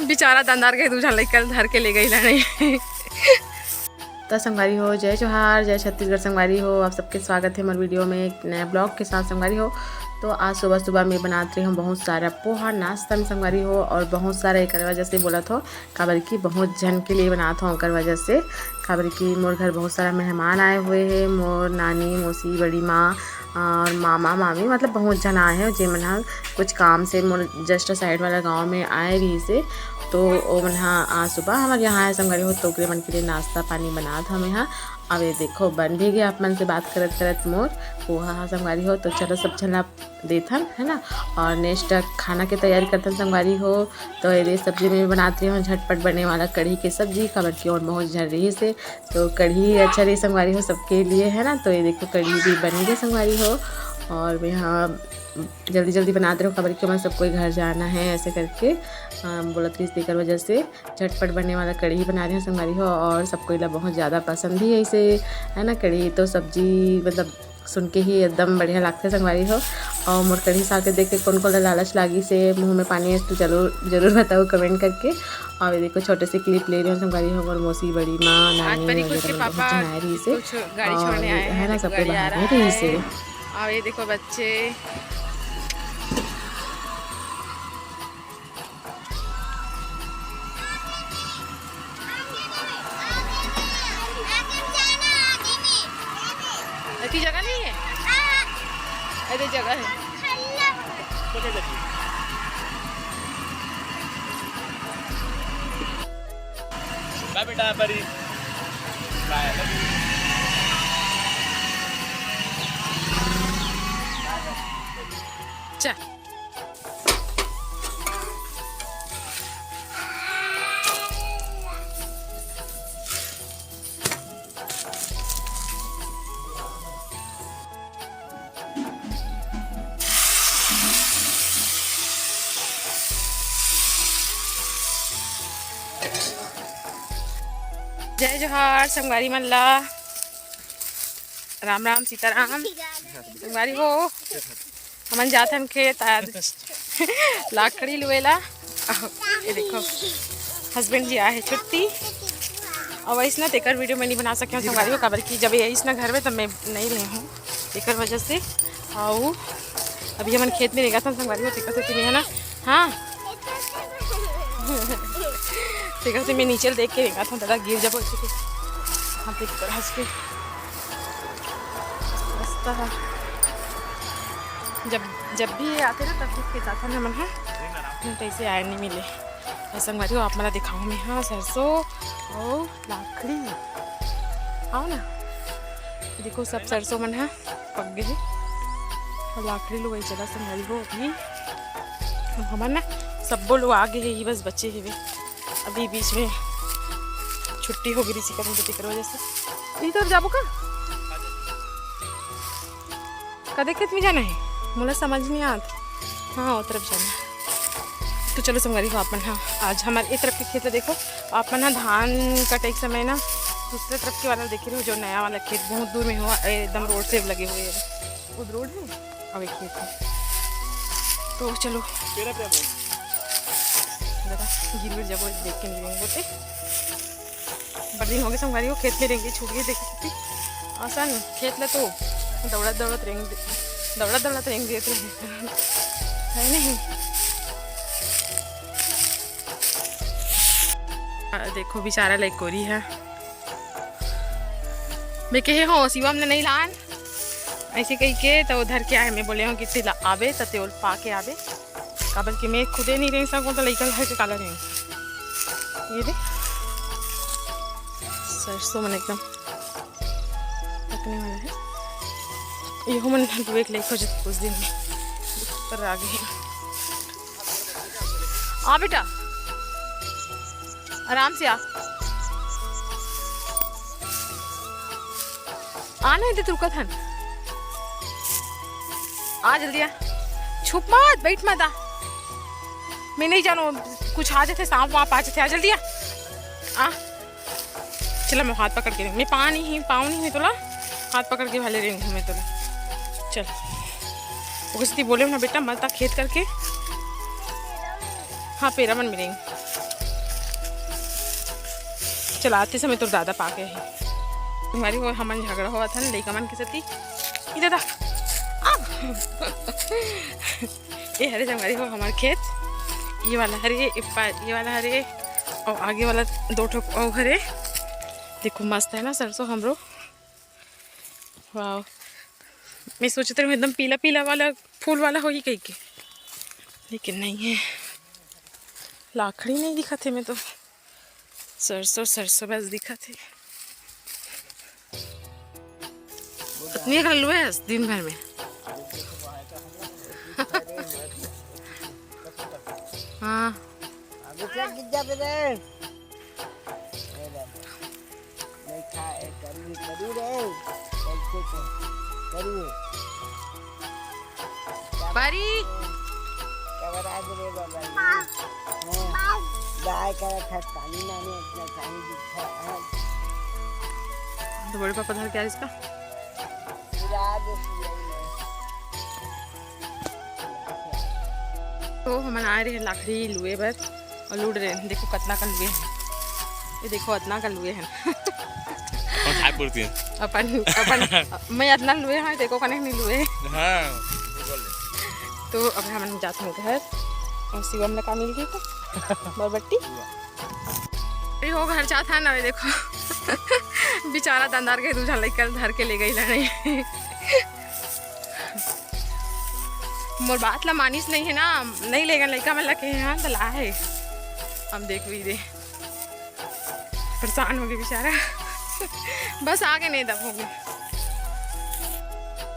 बेचारा दंदार के दूसरा लेकर धर के ले गई नहीं। तो संगवारी हो, जय जोहार, जय छत्तीसगढ़ संगवारी हो। आप सबके स्वागत है हमारे वीडियो में एक नया ब्लॉग के साथ संगवारी हो। तो आज सुबह सुबह मैं बनाती हूँ बहुत सारा पोहा नाश्ता में संगवारी हो, और बहुत सारा एक वजह से बोला था काबर की बहुत जन के लिए बनाता हूँ कर वजह से काबर की मोर घर बहुत सारा मेहमान आए हुए हैं। मोर नानी मौसी बड़ी माँ और मामा मामी मतलब बहुत जन आए हैं, जे मन कुछ काम से मोर जस्ट साइड वाला गांव में आए रही से। तो वो मन आज सुबह हमारे यहाँ आए संगवारी हो, तो मन के लिए नाश्ता पानी बना था हमें यहाँ। अब ये देखो बन भी गया, आप मन से बात करत करत मोर पोहा संगवारी हो। तो चलो सब छला देथन है ना, और नेक्स्ट खाना की तैयारी करते संगवारी हो। तो ये सब्जी में बनाती हूँ झटपट बनने वाला कढ़ी की सब्जी, खबर की और बहुत झड़ रही से। तो कढ़ी अच्छा रही संगवारी हो सबके लिए है ना। तो ये देखो कढ़ी भी बन गई संगवारी हो, और मैं यहाँ जल्दी जल्दी बनाते रहो खबर क्यों मैं सबको घर जाना है ऐसे करके बोला थी। इसी कर वजह से झटपट बनने वाला कढ़ी बना रही हूँ संगवारी हो, और सबको इला बहुत ज़्यादा पसंद भी है इसे है ना। कढ़ी तो सब्जी मतलब सुन के ही एकदम बढ़िया लगता है संगवारी हो। और मोर कढ़ी साग के देख के कौन कौन लालच लागी से मुँह में पानी है तो जरूर बताओ कमेंट करके। और ये देखो छोटे से क्लिप ले रही हूँ संगवारी हो, और मौसी बड़ी माँ नानी वगैरह बनाए रही से है ना, सबको बना रही से। और ये देखो बच्चे ऐसी जगह नहीं है, ऐसी जगह है। बाय बेटा परी बाय। चल जय जोहार संगवारी मल्ला, राम राम सीताराम संगवारी हो। हमन जाते हैं खेत आज लाखड़ी लुएला। ये देखो हस्बैंड जी आए हैं छुट्टी, और वैसे ना तेकर वीडियो मैं नहीं बना सके संगवारी हो काबर की जब ये ना घर में तब मैं नहीं रही हूँ तेकर वजह से। और अभी हमन खेत में रहेगा था संगवारी हो तेकर से है ना। हाँ तेकर से मैं नीचे देख के रहेगा था दादा गिर जब हाँ देख कर हंस के रास्ता है। जब भी आते ना तब देख के जाता ना मन है कैसे आए नहीं मिले संगवारी हो। आप मला दिखाओ मैं हाँ सरसों और लाखड़ी आओ ना, देखो सब सरसों मन है पक गए और लाखड़ी लोग चला संगवारी हो। अभी हमारे ना सबो लोग आ गए ही बस बच्चे ही वे अभी बीच में छुट्टी हो गई करने की कर वजह से। इधर जाबो का देखे में जाना है मुझे समझ नहीं आता। हाँ वो तरफ जाना है। तो चलो संगवारी हो आपन हाँ आज हमारे एक तरफ के खेत देखो आपन हाँ धान कटे के समय ना दूसरे तरफ के वाला देखे रहो जो नया वाला खेत बहुत दूर में हुआ एकदम रोड से लगे हुए है वो रोड है अब एक खेत है। तो चलो गिर जब देख के नहीं रहेंगे बोलते बड़े दिन हो गए संगवारी हो खेत में रहेंगे छूट गई देखी कितनी आसान खेत ला तो दौड़त रहेंगे देते है नहीं। देखो बेचारा लकोरी है मैं कहे हो शिवम ने नहीं लान ऐसे कही के तो उधर के आए मैं बोले हूँ कि आवे तो पा के आवे काबर कि मैं खुदे नहीं रह सकूँ तो लड़का घर के काला रहेंगे। ये देख सरसों मन एकदम पकने वाला है। ये मन एक लेख हो जाए कुछ दिन में पर आ गए आ बेटा आराम से आना इधर रुका था आ जल्दी आ छुप मत बैठ मत आ मैं नहीं जानो कुछ आ जाते सांप वहाँ आ जाते आ जल्दी आ चला मैं हाथ पकड़ के मैं पाँव नहीं है तोला हाथ पकड़ के भाले रहेंगे मैं तोला चल वो बोले ना बेटा मत खेत करके हाँ पेरा मन मिलेंगे चलाते समय तो दादा पाके है हमारी वो हमन झगड़ा हुआ था लड़का मन के सती ई दादा ये हरे जंगली हो हमारे खेत ये वाला हरे ये वाला हरे और आगे वाला 2 ठोक और हरे देखो मस्त है ना सरसों हमरो वाह मैं सोचते रही एकदम पीला पीला वाला फूल वाला हो ही कहीं के लेकिन नहीं है लाखड़ी नहीं दिखा थे मैं तो सरसों सरसों बस दिखा थे इतनी कर लो है दिन भर में हाँ बारी तो बड़े पापा धर क्या इसका तो हम आ रहे हैं लाखड़ी लुए बस और लूट रहे हैं देखो कितना का लुए हैं ये देखो इतना का लुए हैं अपन मैं इतना लुए हाँ देखो कने नहीं लुए तो अब हम जाते हैं घर और शिवम ने का मिल गई तो बरबट्टी हो घर जाता है ना देखो बेचारा दंदार के दूसरा लेकर धर के ले गई लड़ाई मोर बात ला मानिस नहीं है ना नहीं लेगा लड़का में लगे हाँ तो ला है हम देखो ही दे परेशान हो गए बेचारा बस आगे नहीं दब हो गए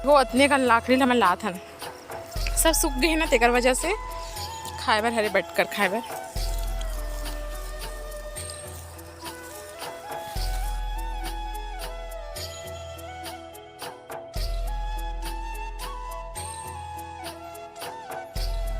वो इतने का लाखड़ी हमें ला था सब सूख गए ना तेकर वजह से खाए बार हरे बैठ कर खाए बार